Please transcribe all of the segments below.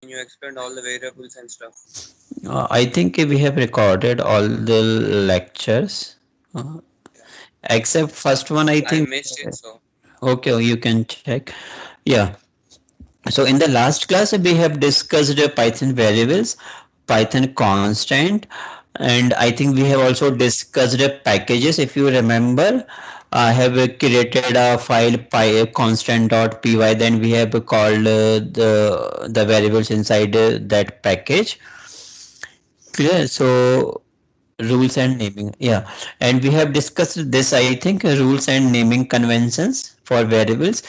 You explained all the variables and stuff. I think we have recorded all the lectures, uh, Yeah. except first one. I I think. missed it, so Okay, you can check. Yeah. So in the last class we have discussed Python variables, Python constant, and I think we have also discussed packages. If you remember, I have created a file constant.py. Then we have called the variables inside that package. Clear? So rules and naming, yeah, and we have discussed this, I think, rules and naming conventions for variables,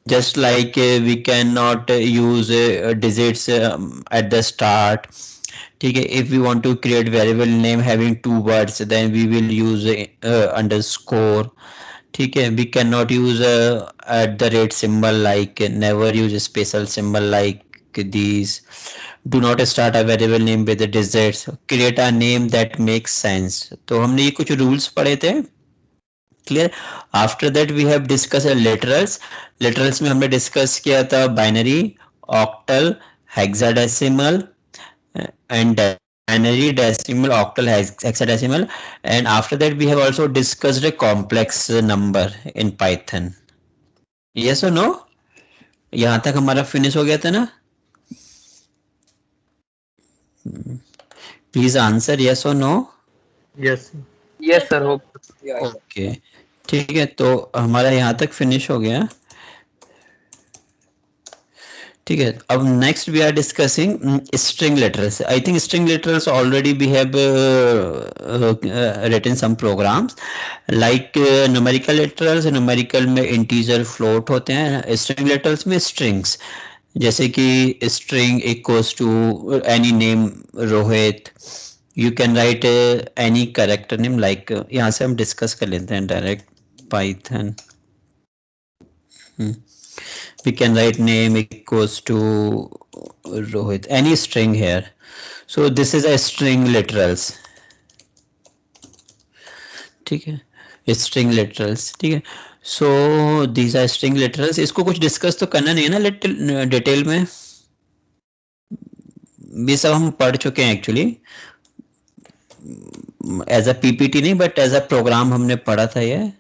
just like we cannot use digits at the start. ठीक है, if we want to create variable name having two words, then we will use underscore. ठीक है, we cannot use at the rate symbol, like never use a special symbol like these. Do not start a variable name with the digits. Create a name that makes sense. तो हमने ये कुछ rules पढ़े थे. Clear. After that we have discuss literals. Literals में हमने discuss किया था binary, octal, hexadecimal and binary, decimal, octal, hexadecimal. And after that we have also discussed complex number in Python. Yes और नो? यहां तक हमारा फिनिश हो गया था ना? प्लीज आंसर यस और no. Yes. Yes, sir. Hope. yeah, yeah. Okay, ठीक है, तो हमारा यहाँ तक फिनिश हो गया. ठीक है, अब next we are discussing string literals. I think string literals already we have written some programs like numerical literals. Numerical में इंटीजर फ्लोट होते हैं, स्ट्रिंग लिटरल्स में स्ट्रिंग्स, जैसे कि string equals to any name Rohit. You can write any character name, like यहाँ से हम discuss कर लेते हैं direct Python. We can write name equals to Rohit, any string here. So this is a string literals. ठीक है, string literals. ठीक है, so these are string literals. इसको कुछ डिस्कस तो करना नहीं है ना डिटेल में, ये सब हम पढ़ चुके हैं एक्चुअली. एज अ पीपीटी नहीं, बट एज अ प्रोग्राम हमने पढ़ा था ये.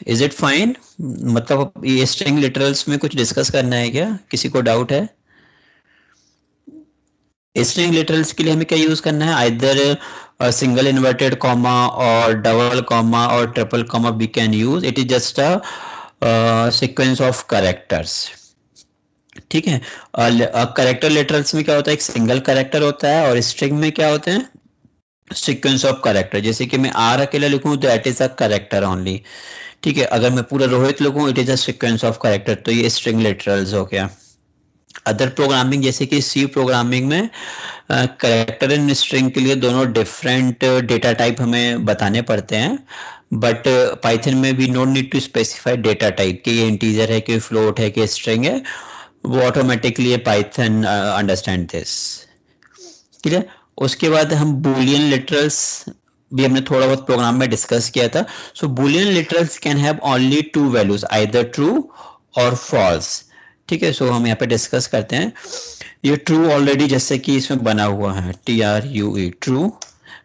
Is it fine? मतलब ये स्ट्रिंग लिटरल्स में कुछ डिस्कस करना है क्या? किसी को डाउट है? स्ट्रिंग लिटरल्स के लिए हमें क्या यूज करना है? आइदर सिंगल इन्वर्टेड कॉमा और डबल कॉमा और triple comma we can use. It is just a sequence of characters. ठीक है, कैरेक्टर लिटरल्स में क्या होता है? एक सिंगल कैरेक्टर होता है, और स्ट्रिंग में क्या होते हैं? Sequence of character. जैसे कि मैं आर अकेला लिखूं तो that is a character only. ठीक है, अगर मैं पूरा रोहित लिखूं it is a sequence of character. तो ये स्ट्रिंग लिटरल्स हो गया. अदर प्रोग्रामिंग जैसे कि सी प्रोग्रामिंग में कैरेक्टर एंड स्ट्रिंग के लिए दोनों डिफरेंट डेटा टाइप हमें बताने पड़ते हैं, बट पाइथन में we not need to specify data type कि ये इंटीजर है कि फ्लोट है कि स्ट्रिंग है. वो ऑटोमेटिकली पाइथन अंडरस्टैंड दिस. ठीक है, उसके बाद हम बूलियन लिटरल्स भी हमने थोड़ा बहुत प्रोग्राम में डिस्कस किया था. So Boolean literals can have only two values, either true और फॉल्स. ठीक है, सो हम यहाँ पे डिस्कस करते हैं. ये ट्रू ऑलरेडी जैसे कि इसमें बना हुआ है TRUE, true,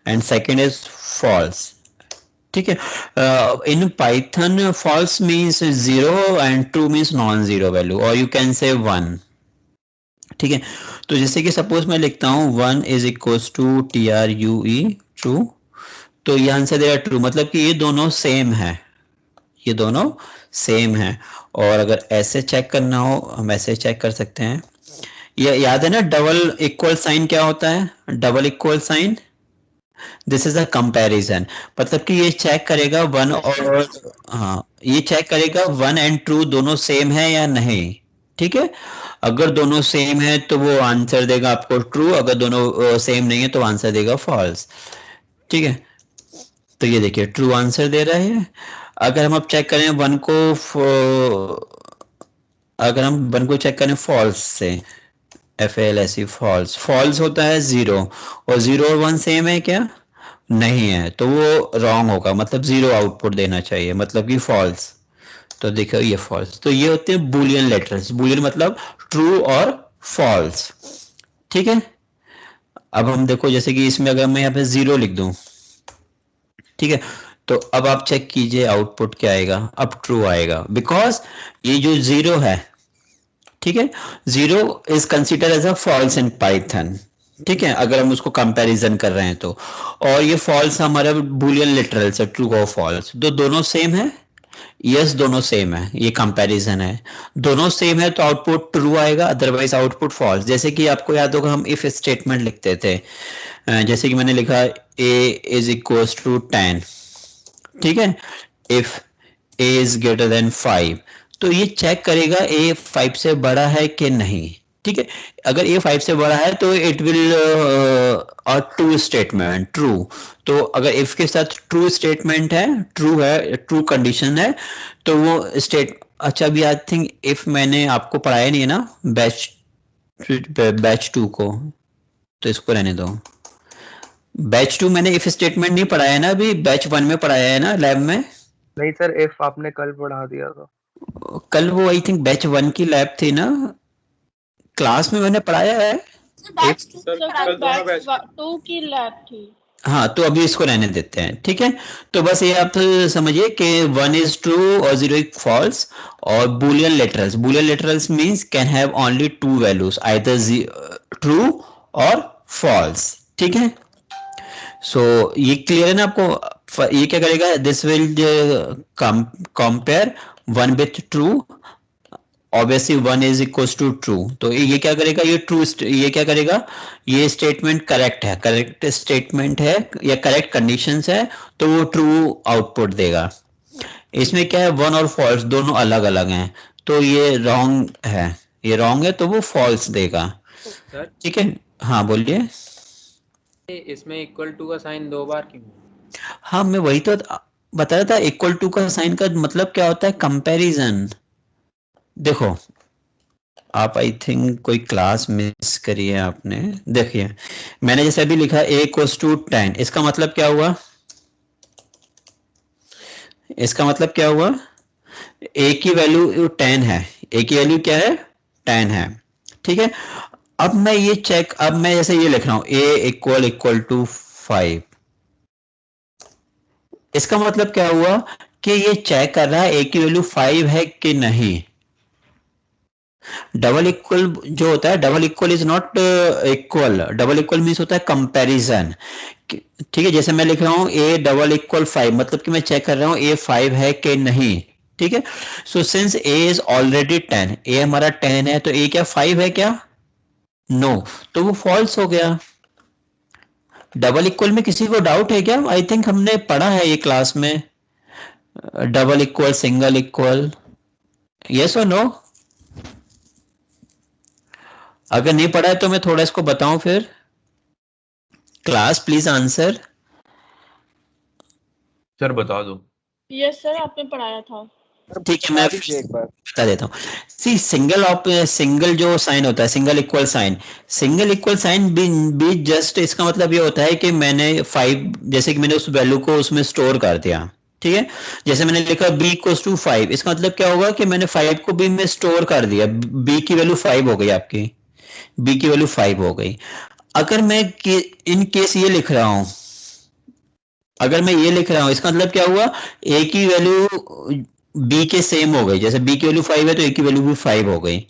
and second is false. ठीक है, in Python false means zero and true means non zero value, और यू कैन से वन. ठीक है, तो जैसे कि सपोज मैं लिखता हूँ 1 is equals to TRUE, true, तो ये आंसर देगा ट्रू. मतलब कि ये दोनों सेम है, ये दोनों सेम है. और अगर ऐसे चेक करना हो हम ऐसे चेक कर सकते हैं. ये याद है ना, डबल इक्वल साइन क्या होता है? Double equal sign, this is a comparison. मतलब कि ये चेक करेगा वन और, हाँ, ये चेक करेगा वन एंड ट्रू दोनों सेम है या नहीं. ठीक है, अगर दोनों सेम है तो वो आंसर देगा आपको ट्रू, अगर दोनों सेम नहीं है तो आंसर देगा फॉल्स. ठीक है, तो ये देखिए ट्रू आंसर दे रहा है. अगर हम अब चेक करें वन को, अगर हम वन को चेक करें फॉल्स से, FALSE फॉल्स, फॉल्स होता है जीरो, और जीरो और वन सेम है क्या? नहीं है, तो वो रॉन्ग होगा, मतलब जीरो आउटपुट देना चाहिए, मतलब कि फॉल्स. तो देखो ये फॉल्स. तो ये होते हैं बुलियन लेटर्स. बुलियन मतलब ट्रू और फॉल्स। ठीक है, अब हम देखो जैसे कि इसमें अगर मैं यहाँ पे 0 लिख दूं, ठीक है, तो अब आप चेक कीजिए आउटपुट क्या आएगा, अब ट्रू आएगा, बिकॉज ये जो 0 है, ठीक है, 0 is consider as a false in Python. ठीक है, अगर हम उसको कंपैरिजन कर रहे हैं तो, और ये फॉल्स हमारा बूलियन लिटरल से ट्रू और फॉल्स दोनों सेम है। यस, दोनों सेम है, ये कंपैरिजन है, दोनों सेम है तो आउटपुट ट्रू आएगा, अदरवाइज आउटपुट फॉल्स। जैसे कि आपको याद होगा हम इफ स्टेटमेंट लिखते थे, जैसे कि मैंने लिखा a इज इक्वल टू 10, ठीक है, if a is greater than 5, तो ये चेक करेगा a 5 से बड़ा है कि नहीं। ठीक है, अगर a 5 से बड़ा है तो it will true statement, true. तो अगर if के साथ ट्रू स्टेटमेंट है, ट्रू है, ट्रू कंडीशन है, तो वो स्टेट, अच्छा अभी आई थिंक इफ मैंने आपको पढ़ाया नहीं है ना बैच 2 को, तो इसको रहने दो। बैच 2 मैंने इफ स्टेटमेंट नहीं पढ़ाया ना, अभी बैच 1 में पढ़ाया है ना लैब में। नहीं सर, इफ आपने कल पढ़ा दिया था। कल वो आई थिंक बैच 1 की लैब थी ना, क्लास में मैंने पढ़ाया है। बैच 2 की लैब थी। हाँ, तो अभी इसको रहने देते हैं। ठीक है, तो बस ये आप समझिए कि 1 इज ट्रू और 0 इज फॉल्स। और Boolean literals means can have only 2 values, either true और फॉल्स। ठीक है, सो ये क्लियर है ना आपको। ये क्या करेगा, this will compare 1 with true, obviously 1 is equal to true, तो ये क्या करेगा, ये ट्रू, ये क्या करेगा, ये स्टेटमेंट करेक्ट है, करेक्ट स्टेटमेंट है या करेक्ट कंडीशंस है, तो वो ट्रू आउटपुट देगा। इसमें क्या है, 1 और फॉल्स दोनों अलग अलग हैं, तो ये रॉन्ग है, ये रॉन्ग है तो वो फॉल्स देगा। सर ठीक है, हाँ बोलिए। इसमें इक्वल टू का साइन 2 बार क्यों? हाँ, मैं वही तो बता रहा था, इक्वल टू का साइन का मतलब क्या होता है, कंपैरिजन। देखो आप आई थिंक कोई क्लास मिस करी है आपने, देखिए मैंने जैसे अभी लिखा a इक्वल्स टू 10, इसका मतलब क्या हुआ, इसका मतलब क्या हुआ, a की वैल्यू 10 है, a की वैल्यू क्या है, 10 है। ठीक है, अब मैं ये चेक, अब मैं जैसे ये लिख रहा हूं a इक्वल टू 5, इसका मतलब क्या हुआ कि ये चेक कर रहा है a की वैल्यू 5 है कि नहीं। डबल इक्वल जो होता है, double equal is not equal, double equal means होता है कंपैरिजन। ठीक है, जैसे मैं लिख रहा हूं a डबल इक्वल 5, मतलब कि मैं चेक कर रहा हूं a 5 है कि नहीं। ठीक है, so since a is already 10, a हमारा 10 है, तो a क्या 5 है क्या, नो, तो वो फॉल्स हो गया। डबल इक्वल में किसी को डाउट है क्या, आई थिंक हमने पढ़ा है ये क्लास में, double equal, single equal, yes और नो। अगर नहीं पढ़ा है तो मैं थोड़ा इसको बताऊं फिर, क्लास प्लीज आंसर। सर बता दो। यस सर, आपने पढ़ाया था। ठीक है, मैं एक बार बता देता हूँ। सी सिंगल जो साइन होता है, single equal sign be just, इसका मतलब ये होता है कि मैंने 5, जैसे कि मैंने उस वैल्यू को उसमें स्टोर कर दिया। ठीक है, जैसे मैंने लिखा b इक्वल्स टू 5, इसका मतलब क्या होगा कि मैंने 5 को b में स्टोर कर दिया, b की वैल्यू 5 हो गई, आपकी b की वैल्यू 5 हो गई। अगर मैं इन केस ये लिख रहा हूं, अगर मैं ये लिख रहा हूं, इसका मतलब क्या हुआ, a की वैल्यू b के सेम हो गई, जैसे b की वैल्यू 5 है तो a की वैल्यू भी 5 हो गई।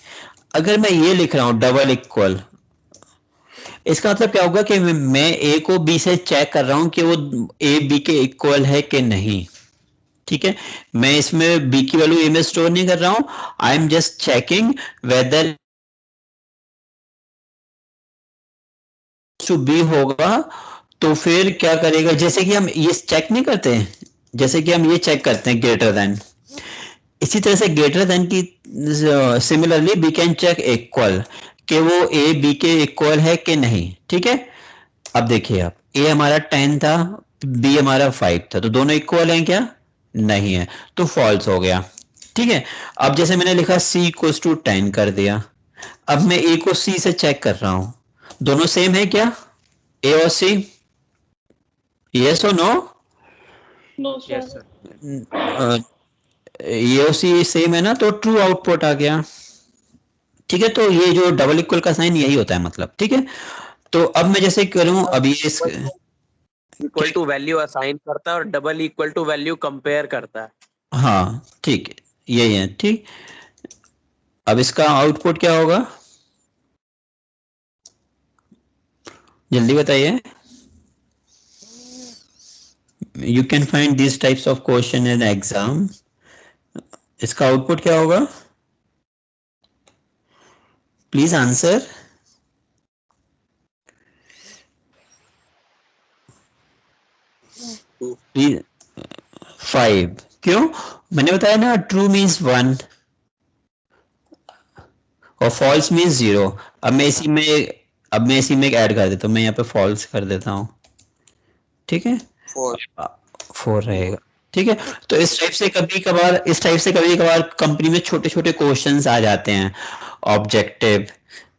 अगर मैं ये लिख रहा हूं डबल इक्वल, इसका मतलब क्या होगा कि मैं a को b से चेक कर रहा हूं कि वो a b के इक्वल है कि नहीं। ठीक है, मैं इसमें b की वैल्यू a में स्टोर नहीं कर रहा हूं, I am just checking whether to be होगा, तो फिर क्या करेगा, जैसे कि हम ये चेक नहीं करते हैं, जैसे कि हम ये चेक करते हैं ग्रेटर देन, इसी तरह से ग्रेटर देन की similarly we can check equal, कि वो a b के इक्वल है कि नहीं। ठीक है, अब देखिए आप, a हमारा 10 था, b हमारा 5 था, तो दोनों इक्वल हैं क्या, नहीं है, तो फॉल्स हो गया। ठीक है, अब जैसे मैंने लिखा c इक्वल्स टू 10 कर दिया, अब मैं a को c से चेक कर रहा हूं, दोनों सेम है क्या, a और c, यस और no. No yes sir. Sir. ये उसी सेम है ना, तो ट्रू आउटपुट आ गया। ठीक है, तो ये जो डबल इक्वल का साइन यही होता है मतलब, ठीक है। तो अब मैं जैसे करूं, अब ये इक्वल टू वैल्यू असाइन करता है और double equal to value compare करता है। हाँ ठीक है, यही है, ठीक। अब इसका आउटपुट क्या होगा, जल्दी बताइए। You can find this types of question in exam. इसका आउटपुट क्या होगा, प्लीज आंसर। प्लीज 5। क्यों, मैंने बताया ना, ट्रू मीन्स 1 और फॉल्स मीन्स 0। अब मैं इसी में एक ऐड कर देता हूँ, मैं यहाँ पे फॉल्स कर देता हूँ, ठीक है, 4 रहेगा, ठीक है। तो इस टाइप से कभी कभार कंपनी में छोटे छोटे क्वेश्चंस आ जाते हैं, ऑब्जेक्टिव,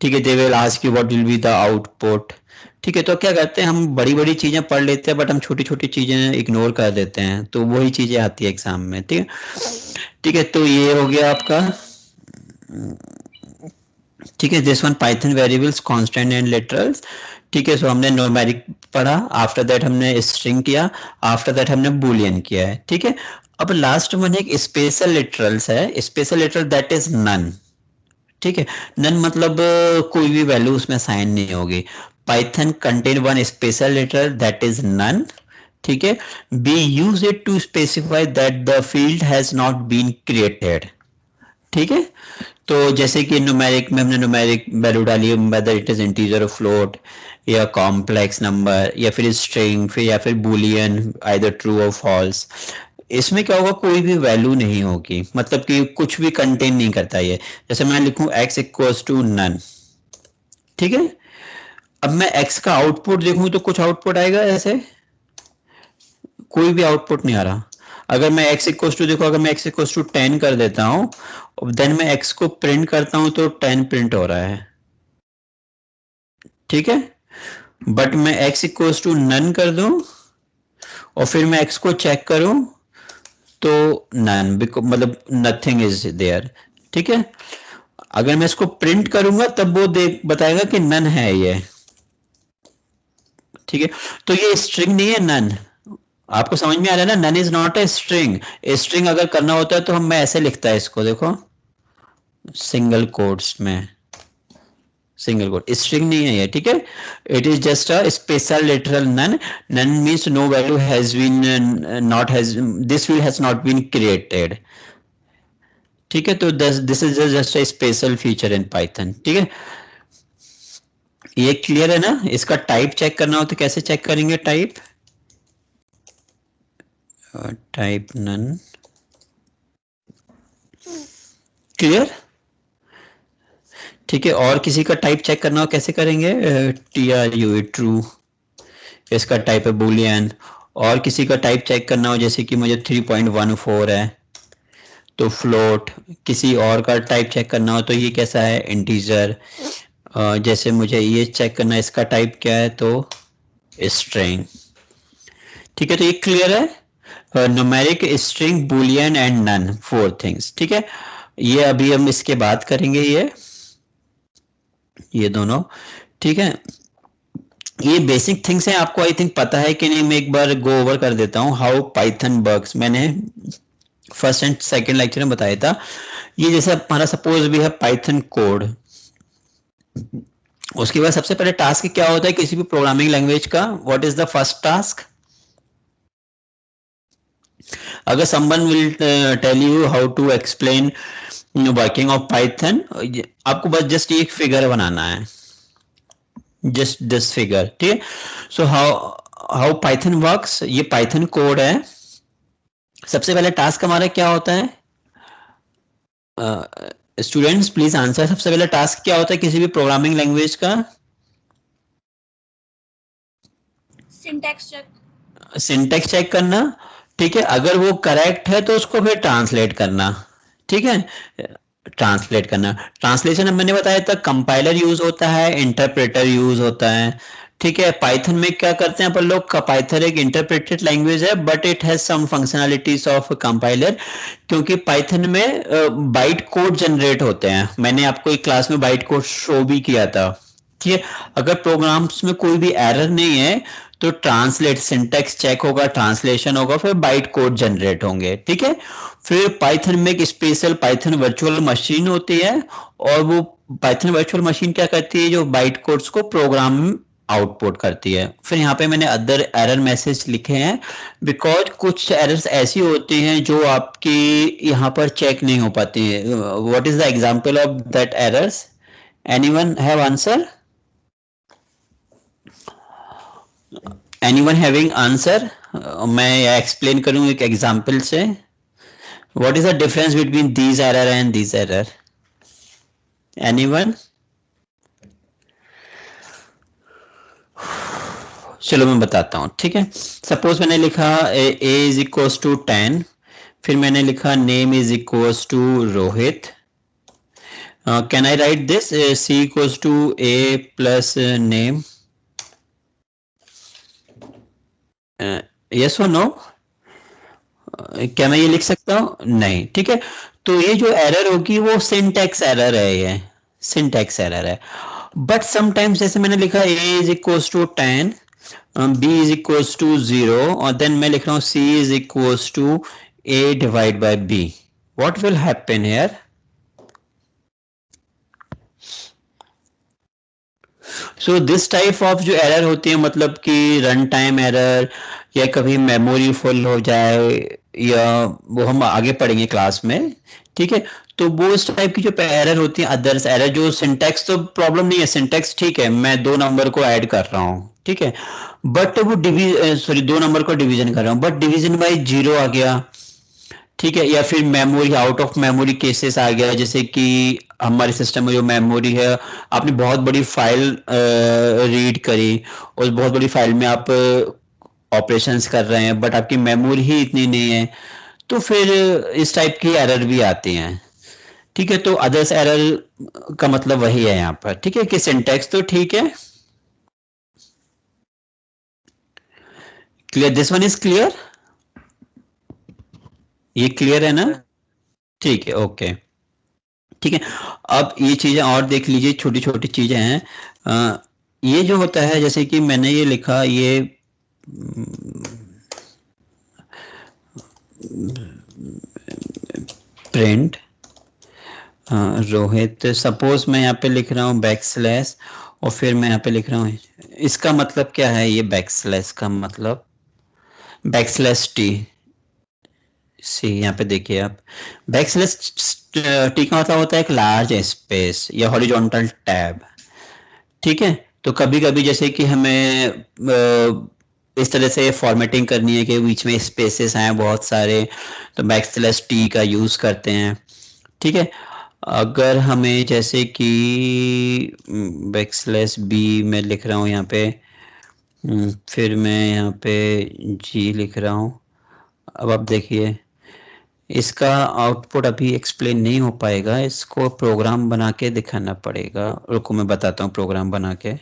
ठीक है। They will ask you what will be the output, ठीक है। तो क्या करते हैं, हम बड़ी बड़ी चीजें पढ़ लेते हैं बट हम छोटी छोटी चीजें इग्नोर कर देते हैं, तो वही चीजें आती है एग्जाम में, ठीक है, ठीक है। तो ये हो गया आपका, ठीक है, this one Python variables constant and literals, ठीक है। सो हमने न्यूमेरिक पढ़ा, आफ्टर दैट हमने स्ट्रिंग किया, आफ्टर दैट हमने बूलियन किया है, ठीक है। अब लास्ट वन एक स्पेशल लिटरल्स है, special literal that is none, ठीक है। नन मतलब कोई भी वैल्यू उसमें साइन नहीं होगी। Python contain one special literal that is none, ठीक है। We use it to specify that the field has not been created, ठीक है। तो जैसे कि न्यूमेरिक में हमने न्यूमेरिक वैल्यू डाली है, वेदर इट इज इंटीजर और फ्लोट या कॉम्प्लेक्स नंबर या फिर स्ट्रिंग, फिर या फिर बूलियन, आइदर ट्रू और फॉल्स। इसमें क्या होगा, कोई भी वैल्यू नहीं होगी, मतलब कि कुछ भी कंटेन नहीं करता ये। जैसे मैं लिखूं x इक्वल्स टू नन, ठीक है। अब मैं x का आउटपुट देखूं तो कुछ आउटपुट आएगा, ऐसे कोई भी आउटपुट नहीं आ रहा। अगर मैं x इक्वल्स टू देखो, अगर मैं x इक्वल्स टू 10 कर देता हूं, देन मैं x को प्रिंट करता हूं तो 10 प्रिंट हो रहा है, ठीक है। बट मैं x इक्वल्स टू नन कर दूं और फिर मैं x को चेक करूं तो नन, मतलब नथिंग इज देयर, ठीक है। अगर मैं इसको प्रिंट करूंगा तब वो बताएगा कि नन है ये, ठीक है। तो ये स्ट्रिंग नहीं है नन, आपको समझ में आ रहा है ना, none is not a string. String अगर करना होता है तो हम, मैं ऐसे लिखता है इसको, देखो सिंगल कोट्स में, सिंगल कोट, स्ट्रिंग नहीं है ये, ठीक है। It is just a special literal none. None means no value has been, not has, this field has not been created, ठीक है। तो this is just a special feature in Python, ठीक है। ये क्लियर है ना। इसका टाइप चेक करना हो तो कैसे चेक करेंगे, टाइप नन, क्लियर, ठीक है। और किसी का टाइप चेक करना हो कैसे करेंगे, TRU ट्रू, इसका टाइप है बूलियन। और किसी का टाइप चेक करना हो, जैसे कि मुझे 3.14 है तो फ्लोट। किसी और का टाइप चेक करना हो तो ये कैसा है, इंटीजर। जैसे मुझे ये चेक करना है, इसका टाइप क्या है, तो स्ट्रिंग, ठीक है। तो ये क्लियर है, numeric, string, boolean and none, 4 things, ठीक है। ये अभी हम इसके बात करेंगे, ये दोनों, ठीक है। ये बेसिक थिंग्स हैं, आपको आई थिंक पता है कि नहीं, मैं एक बार गो ओवर कर देता हूँ हाउ पाइथन वर्क्स। मैंने फर्स्ट एंड सेकंड लेक्चर में बताया था। ये जैसे हमारा सपोज भी है पाइथन कोड, उसके बाद सबसे पहले टास्क क्या होता है किसी भी प्रोग्रामिंग लैंग्वेज का, what is the first task. अगर someone will tell you how to explain working of Python, आपको बस जस्ट एक फिगर बनाना है, जस्ट दिस फिगर, ठीक है। सो हाउ पाइथन वर्क्स, ये पाइथन कोड है। सबसे पहले टास्क हमारा क्या होता है, स्टूडेंट्स प्लीज आंसर, सबसे पहले टास्क क्या होता है किसी भी प्रोग्रामिंग लैंग्वेज का, सिंटैक्स चेक, सिंटेक्स चेक करना, ठीक है। अगर वो करेक्ट है तो उसको फिर ट्रांसलेट करना, ठीक है। ट्रांसलेट करना, ट्रांसलेशन मैंने बताया था, कंपाइलर यूज होता है, इंटरप्रेटर यूज होता है, ठीक है, पाइथन में क्या करते हैं अपन लोग, पाइथन एक इंटरप्रेटेड लैंग्वेज है but it has some functionalities of compiler, क्योंकि पाइथन में बाइट कोड जनरेट होते हैं। मैंने आपको एक क्लास में बाइट कोड शो भी किया था। ठीक है, अगर प्रोग्राम्स में कोई भी एरर नहीं है तो ट्रांसलेट सिंटैक्स चेक होगा, ट्रांसलेशन होगा, फिर बाइट कोड जनरेट होंगे। ठीक है, फिर पाइथन में एक स्पेशल पाइथन वर्चुअल मशीन होती है, और वो पाइथन वर्चुअल मशीन क्या करती है, जो बाइट कोड्स को प्रोग्राम आउटपुट करती है। फिर यहाँ पे मैंने अदर एरर मैसेज लिखे हैं, बिकॉज कुछ एरर्स ऐसी होती हैं जो आपकी यहाँ पर चेक नहीं हो पाती है। What is the example of that errors? Anyone have answer? Anyone having answer? मैं एक्सप्लेन करूं एक एग्जांपल से। What is the difference between these error and these error? Anyone? चलो मैं बताता हूं। ठीक है, सपोज मैंने लिखा a इज इक्वल्स टू 10, फिर मैंने लिखा name is equals to Rohit. Can I write this c equals to a plus name? Yes और नो? क्या मैं ये लिख सकता हूं? नहीं। ठीक है, तो ये जो एरर होगी वो सिंटैक्स एरर है, ये सिंटैक्स एरर है। बट समटाइम्स जैसे मैंने लिखा a is equals to 10, b is equals to 0, और देन मैं लिख रहा हूं c is equals to a divide by b। What will happen here? So this type of जो एरर होती है, मतलब कि रन टाइम एरर, या कभी मेमोरी फुल हो जाए, या वो हम आगे पढ़ेंगे क्लास में। ठीक है, तो वो इस टाइप की जो एरर होती है, अदर्स एरर, जो सिंटैक्स तो प्रॉब्लम नहीं है, सिंटैक्स ठीक है, मैं 2 नंबर को ऐड कर रहा हूँ। ठीक है, बट वो 2 नंबर को डिवीजन कर रहा हूँ, बट डिवीजन बाय 0 आ गया। ठीक है, या फिर memory out of memory cases आ गया, जैसे कि हमारे सिस्टम में जो मेमोरी है, आपने बहुत बड़ी फाइल रीड करी, उस बहुत बड़ी फाइल में आप ऑपरेशंस कर रहे हैं, बट आपकी मेमोरी ही इतनी नहीं है, तो फिर इस टाइप की एरर भी आती हैं। ठीक है, तो अदर्स एरर का मतलब वही है यहाँ पर। ठीक है, कि सिंटैक्स तो ठीक है। Clear? This one is clear? ये क्लियर है ना? ठीक है, ओके। ठीक है, अब ये चीजें और देख लीजिए, छोटी छोटी चीजें हैं। ये जो होता है, जैसे कि मैंने ये लिखा, ये प्रिंट रोहित, सपोज मैं यहाँ पे लिख रहा हूँ बैकस्लैश, और फिर मैं यहाँ पे लिख रहा हूँ, इसका मतलब क्या है? ये बैकस्लैश का मतलब बैकस्लैश टी सी, यहाँ पे देखिए आप, बैकस्लैश टी का मतलब होता है एक लार्ज स्पेस या हॉरिजॉन्टल टैब। ठीक है, तो कभी कभी जैसे कि हमें इस तरह से फॉर्मेटिंग करनी है कि बीच में स्पेसेस हैं बहुत सारे, तो बैकस्लैश टी का यूज करते हैं। ठीक है, अगर हमें जैसे कि बैकस्लैश बी में लिख रहा हूँ यहाँ पे, फिर मैं यहाँ पे जी लिख रहा हूँ। अब आप देखिए, इसका आउटपुट अभी एक्सप्लेन नहीं हो पाएगा, इसको प्रोग्राम बना के दिखाना पड़ेगा। रुको मैं बताता हूँ प्रोग्राम बना के।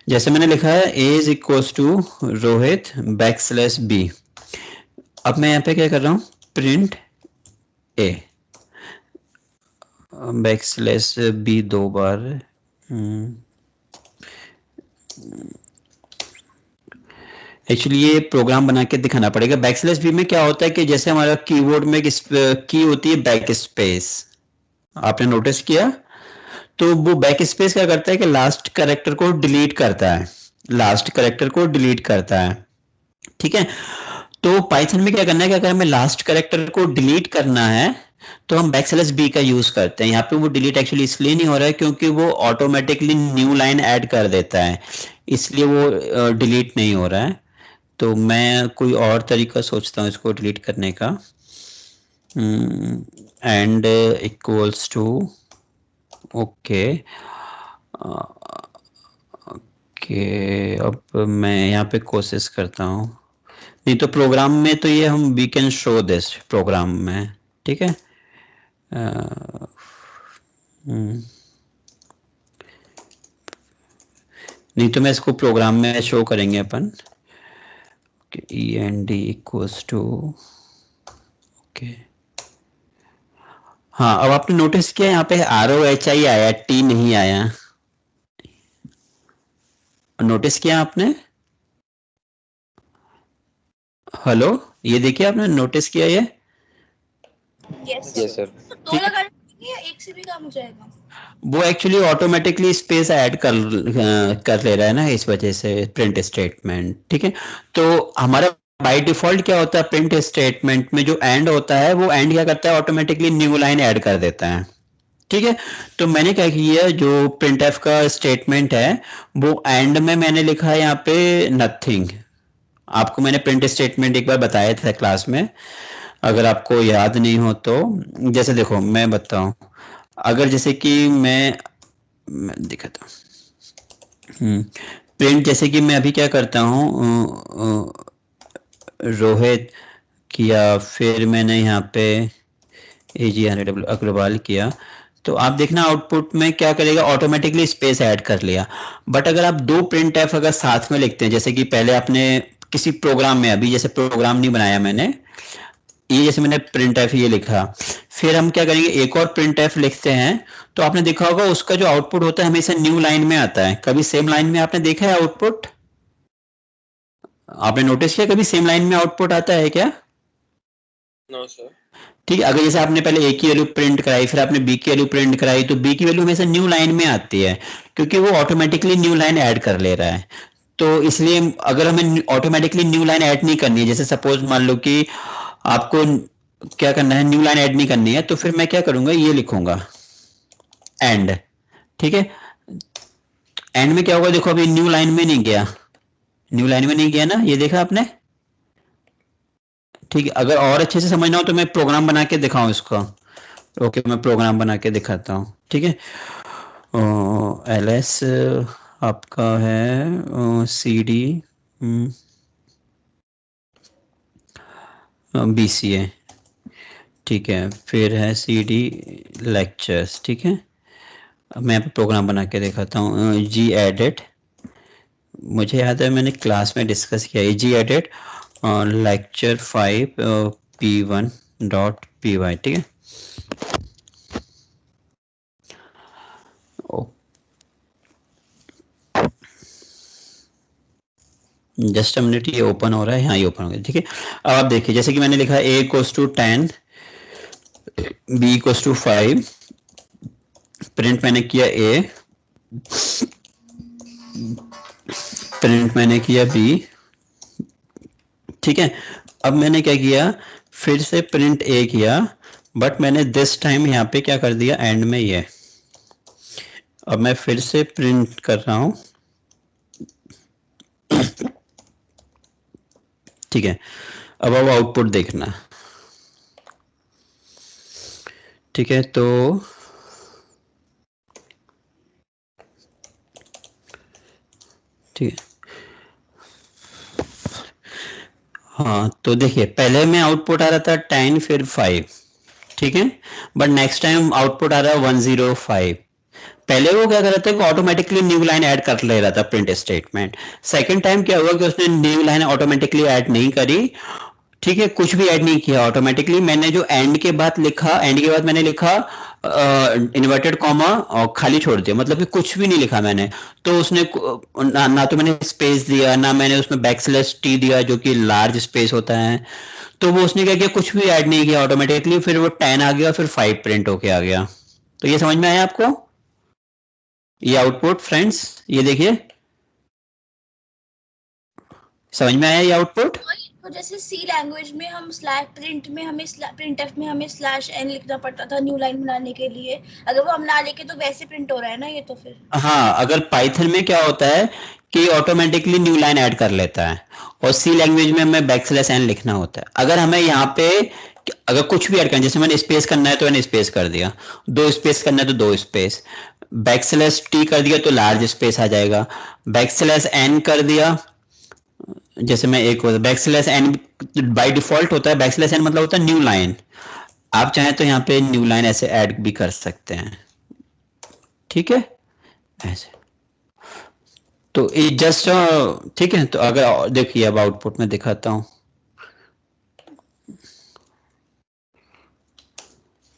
जैसे मैंने लिखा है a is equals to Rohit backslash b। अब मैं यहाँ पे क्या कर रहा हूँ, प्रिंट a बैकस्लैश b 2 बार। एक्चुअली ये प्रोग्राम बना के दिखाना पड़ेगा। बैकस्लैश बी में क्या होता है कि जैसे हमारा कीबोर्ड में की होती है बैक स्पेस, आपने नोटिस किया? तो वो बैक स्पेस क्या करता है कि लास्ट कैरेक्टर को डिलीट करता है, लास्ट कैरेक्टर को डिलीट करता है। ठीक है, तो पाइथन में क्या करना है कि अगर हमें लास्ट कैरेक्टर को डिलीट करना है तो हम बैकस्लैश बी का यूज करते हैं। यहाँ पे वो डिलीट एक्चुअली इसलिए नहीं हो रहा है क्योंकि वो ऑटोमेटिकली न्यू लाइन ऐड कर देता है, इसलिए वो डिलीट नहीं हो रहा है। तो मैं कोई और तरीका सोचता हूँ इसको डिलीट करने का। And equals to okay okay. अब मैं यहाँ पे कोशिश करता हूँ, नहीं तो प्रोग्राम में तो ये हम we can show this program में। ठीक है, नहीं तो मैं इसको प्रोग्राम में शो करेंगे अपन। E N D equals to, okay हाँ, अब आपने नोटिस किया यहाँ पे ROHI आया, T नहीं आया, नोटिस किया आपने? हेलो, ये देखिए आपने नोटिस किया ये? Yes yes sir. तो दो लगा लेंगे या एक से भी काम हो जाएगा? वो एक्चुअली ऑटोमेटिकली स्पेस ऐड कर ले रहा है ना, इस वजह से प्रिंट स्टेटमेंट। ठीक है, तो हमारा बाय डिफॉल्ट क्या होता है, प्रिंट स्टेटमेंट में जो एंड होता है वो एंड क्या करता है, ऑटोमेटिकली न्यू लाइन ऐड कर देता है। ठीक है, तो मैंने क्या किया, जो प्रिंट एफ का स्टेटमेंट है वो एंड में मैंने लिखा है यहाँ पे नथिंग। आपको मैंने प्रिंट स्टेटमेंट एक बार बताया था क्लास में, अगर आपको याद नहीं हो तो। जैसे देखो मैं बताऊं, अगर जैसे कि मैं दिखाता हूँ प्रिंट, जैसे कि मैं अभी क्या करता हूँ, रोहित किया, फिर मैंने यहाँ पे AG अग्रवाल किया, तो आप देखना आउटपुट में क्या करेगा, ऑटोमेटिकली स्पेस ऐड कर लिया। बट अगर आप दो प्रिंट एफ अगर साथ में लिखते हैं, जैसे कि पहले आपने किसी प्रोग्राम में, अभी जैसे प्रोग्राम नहीं बनाया मैंने, ये जैसे मैंने प्रिंट एफ ये लिखा, फिर हम क्या करेंगे एक और प्रिंट एफ लिखते हैं, तो आपने देखा होगा उसका जो आउटपुट होता है हमेशा न्यू लाइन में आता है। कभी सेम लाइन में आपने देखा है आउटपुट? आपने नोटिस किया कभी सेम लाइन में आउटपुट आता है क्या? No sir. ठीक है, अगर जैसे आपने पहले A की वैल्यू प्रिंट कराई, फिर आपने B की वैल्यू प्रिंट कराई, तो B की वैल्यू हमेशा न्यू लाइन में आती है, क्योंकि वो ऑटोमेटिकली न्यू लाइन ऐड कर ले रहा है। तो इसलिए अगर हमें ऑटोमेटिकली न्यू लाइन ऐड नहीं करनी है, जैसे सपोज मान लो कि आपको क्या करना है, न्यू लाइन ऐड नहीं करनी है, तो फिर मैं क्या करूंगा, ये लिखूंगा एंड। ठीक है, एंड में क्या होगा, देखो अभी न्यू लाइन में नहीं गया, न्यू लाइन में नहीं गया ना, ये देखा आपने? ठीक है, अगर और अच्छे से समझना हो तो मैं प्रोग्राम बना के दिखाऊं इसको। ओके, मैं प्रोग्राम बना के दिखाता हूँ। ठीक है, LS आपका है CD BCA। ठीक है, फिर है CD लेक्चर्स। ठीक है, अब मैं प्रोग्राम बना के दिखाता हूँ। Gedit, मुझे याद है मैंने क्लास में डिस्कस किया है, Gedit lecture 5 p1.py। ठीक है, जस्ट मिनट, ये ओपन हो रहा है, हाँ ये ओपन हो गया। ठीक है, अब आप देखिए जैसे कि मैंने लिखा A equals to 10, B equals to 5, print मैंने किया A, प्रिंट मैंने किया B। ठीक है, अब मैंने क्या किया, फिर से प्रिंट A किया, बट मैंने दिस टाइम यहाँ पे क्या कर दिया, एंड में ये। अब मैं फिर से प्रिंट कर रहा हूं। ठीक है, अब आउटपुट देखना। ठीक है, तो ठीक है, हाँ तो देखिए पहले में आउटपुट आ रहा था 10 फिर 5। ठीक है, बट नेक्स्ट टाइम आउटपुट आ रहा है 105। पहले वो क्या कर रहा था कि ऑटोमेटिकली न्यू लाइन ऐड कर ले रहा था प्रिंट स्टेटमेंट। सेकंड टाइम क्या हुआ कि उसने न्यू लाइन ऑटोमेटिकली ऐड नहीं करी। ठीक है, कुछ भी ऐड नहीं किया ऑटोमेटिकली। मैंने जो एंड के बाद लिखा, एंड के बाद मैंने लिखा इन्वर्टेड कॉमा और खाली छोड़ दिया, मतलब कि कुछ भी नहीं लिखा मैंने। तो उसने ना तो मैंने स्पेस दिया, ना मैंने उसमें बैकस्लैश T दिया जो कि लार्ज स्पेस होता है। तो वो उसने क्या किया, कुछ भी ऐड नहीं किया ऑटोमेटिकली, फिर वो 10 आ गया, फिर 5 प्रिंट होके आ गया। तो ये समझ में आया आपको, ये आउटपुट फ्रेंड्स? ये देखिए, समझ में आया ये आउटपुट? तो जैसे C लैंग्वेज में हम प्रिंट में हमें प्रिंटफ में हमें /n लिखना पड़ता था न्यू लाइन बनाने के लिए, अगर वो हम ना लिखे तो वैसे प्रिंट हो रहा है ना ये, तो फिर हाँ, अगर पाइथन में क्या होता है कि ऑटोमेटिकली न्यू लाइन ऐड कर लेता है, और C लैंग्वेज में हमें बैकस्लैश n लिखना होता है। अगर हमें यहाँ पे अगर कुछ भी ऐड करना, जैसे मैंने स्पेस करना है तो मैंने स्पेस कर दिया, 2 स्पेस करना है तो 2 स्पेस, बैकस्लैश T कर दिया तो लार्ज स्पेस आ जाएगा, बैकस्लैश n कर दिया, जैसे मैं एक बैकस्लैश n बाय डिफॉल्ट होता है, बैकस्लैश n मतलब होता है न्यू लाइन। आप चाहें तो यहाँ पे न्यू लाइन ऐसे ऐड भी कर सकते हैं। ठीक है, ऐसे। तो ये जस्ट ठीक है। तो अगर देखिए अब आउटपुट में दिखाता हूँ,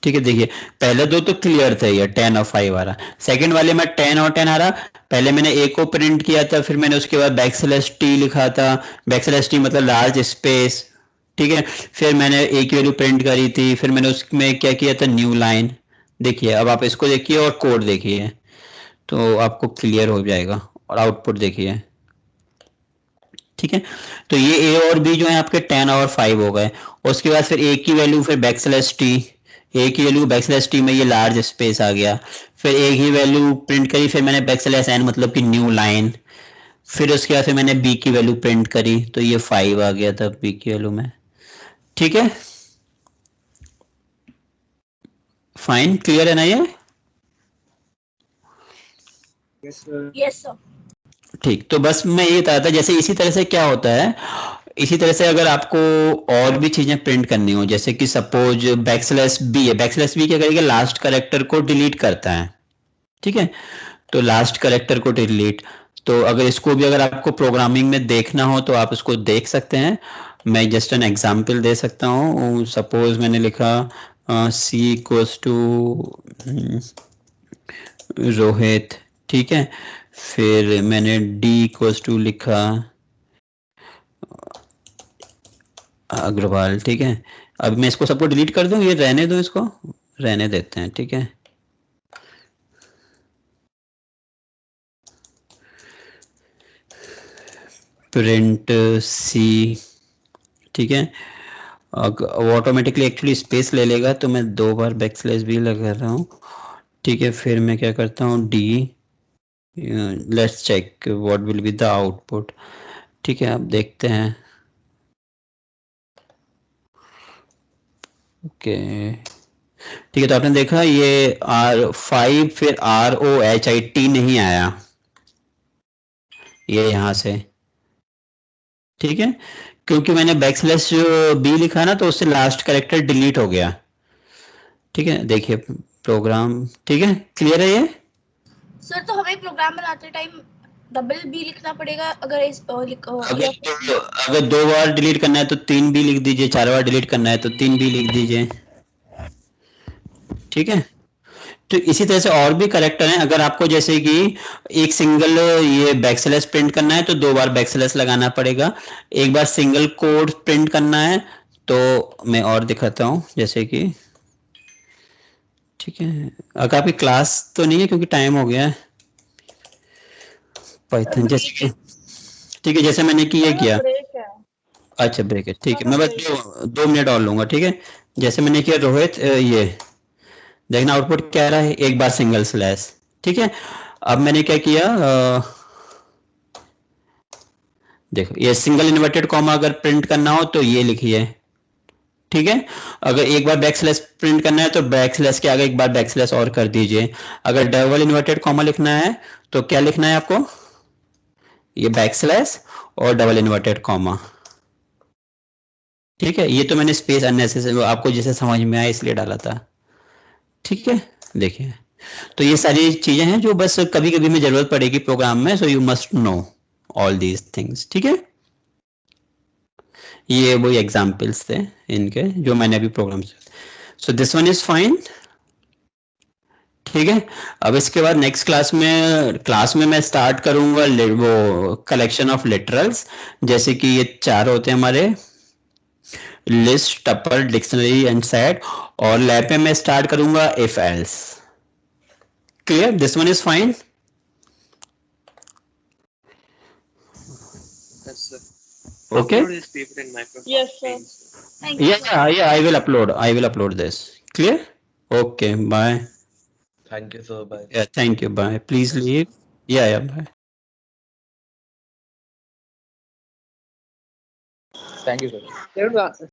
ठीक है। देखिए पहले दो तो क्लियर थे, ये 10 और 5 आ रहा। सेकंड वाले में 10 और 10 आ रहा। पहले मैंने ए को प्रिंट किया था, फिर मैंने उसके बाद बैकस्लैश टी लिखा था। बैकस्लैश टी मतलब लार्ज स्पेस, ठीक है। फिर मैंने ए की वैल्यू प्रिंट करी थी, फिर मैंने उसमें क्या किया था, न्यू लाइन। देखिए अब आप इसको देखिए और कोड देखिए तो आपको क्लियर हो जाएगा। और आउटपुट देखिए, ठीक है। तो ये ए और बी जो है आपके 10 और 5 हो गए। उसके बाद फिर ए की वैल्यू, फिर बैकस्लैश टी, ए की वैल्यू बैकस्लैश टी में ये लार्ज स्पेस आ गया। फिर ए की वैल्यू प्रिंट करी, फिर मैंने बैकस्लैश एन मतलब कि न्यू लाइन। फिर उसके बाद फिर मैंने बी की वैल्यू प्रिंट करी तो ये 5 आ गया था बी की वैल्यू में, ठीक है। फाइन, क्लियर है ना ये? Yes sir. ठीक, तो बस मैं ये बता था, जैसे इसी तरह से क्या होता है, इसी तरह से अगर आपको और भी चीजें प्रिंट करनी हो, जैसे कि सपोज बैकस्लैश बी है, बैकस्लैश बी क्या करेगा, लास्ट कैरेक्टर को डिलीट करता है, ठीक है। तो लास्ट कैरेक्टर को डिलीट, तो अगर इसको भी अगर आपको प्रोग्रामिंग में देखना हो तो आप इसको देख सकते हैं। मैं जस्ट एन एग्जांपल दे सकता हूँ। सपोज मैंने लिखा सी इक्वल्स टू रोहित, ठीक है। फिर मैंने डी इक्वल्स टू लिखा अग्रवाल, ठीक है। अब मैं इसको सबको डिलीट कर दूं, ये रहने दो, इसको रहने देते हैं, ठीक है। प्रिंट सी, ठीक है। वो ऑटोमेटिकली एक्चुअली स्पेस ले लेगा, तो मैं 2 बार बैकस्लैश भी लगा रहा हूँ, ठीक है। फिर मैं क्या करता हूँ, D, let's check what will be the output, ठीक है। अब देखते हैं, ओके, ठीक है। तो आपने देखा ये R5 फिर ROHIT नहीं आया, ये यहां से, ठीक है। क्योंकि मैंने बैकस्लैश बी लिखा ना, तो उससे लास्ट कैरेक्टर डिलीट हो गया, ठीक है। देखिए प्रोग्राम, ठीक है, क्लियर है ये? सर तो हमें प्रोग्राम बनाते टाइम डबल बी लिखना पड़ेगा अगर अगर 2 बार डिलीट करना है तो 3 बी लिख दीजिए, 4 बार डिलीट करना है तो 3 बी लिख दीजिए, ठीक है। तो इसी तरह से और भी कैरेक्टर हैं। अगर आपको जैसे कि एक सिंगल ये बैकस्लैश प्रिंट करना है तो 2 बार बैकस्लैश लगाना पड़ेगा। एक बार सिंगल कोड प्रिंट करना है तो मैं और दिखाता हूँ, जैसे कि, ठीक है। अगर आपकी क्लास तो नहीं है क्योंकि टाइम हो गया है पाइथन, जैसे कि, ठीक है, जैसे मैंने कि ये किया, ब्रेक है। अच्छा ब्रेक है, ठीक है। मैं बस 2 मिनट और लूंगा, ठीक है। जैसे मैंने किया रोहित, ये देखना आउटपुट क्या आ रहा है, एक बार सिंगल स्लैश, ठीक है। अब मैंने क्या किया, देखो ये सिंगल इन्वर्टेड कॉमा अगर प्रिंट करना हो तो ये लिखिए, ठीक है। अगर एक बार बैकस्लैश प्रिंट करना है तो बैकस्लैश के आगे एक बार बैकस्लैश और कर दीजिए। अगर डबल इन्वर्टेड कॉमा लिखना है तो क्या लिखना है आपको, ये बैकस्लैश और डबल इन्वर्टेड कॉमा, ठीक है। ये तो मैंने स्पेस अननेसेसरी आपको जैसे समझ में आया इसलिए डाला था, ठीक है। देखिए तो ये सारी चीजें हैं जो बस कभी कभी में जरूरत पड़ेगी प्रोग्राम में, so you must know all these things, ठीक है। ये वही एग्जाम्पल्स थे इनके जो मैंने अभी प्रोग्राम से, so this one is fine, ठीक है। अब इसके बाद नेक्स्ट क्लास में मैं स्टार्ट करूंगा वो कलेक्शन ऑफ लिटरल्स, जैसे कि ये 4 होते हैं हमारे, list, tuple, dictionary and set. और लैब में मैं स्टार्ट करूंगा if else, clear, this one is fine. Yes, sir. Okay. Upload this paper in Microsoft Yes, sir. Teams. Thank you. Yeah, I will upload this, clear. Okay, bye. Thank you, sir. Bye. Yeah, thank you, bye. Please leave. Yeah, bye. Thank you, sir.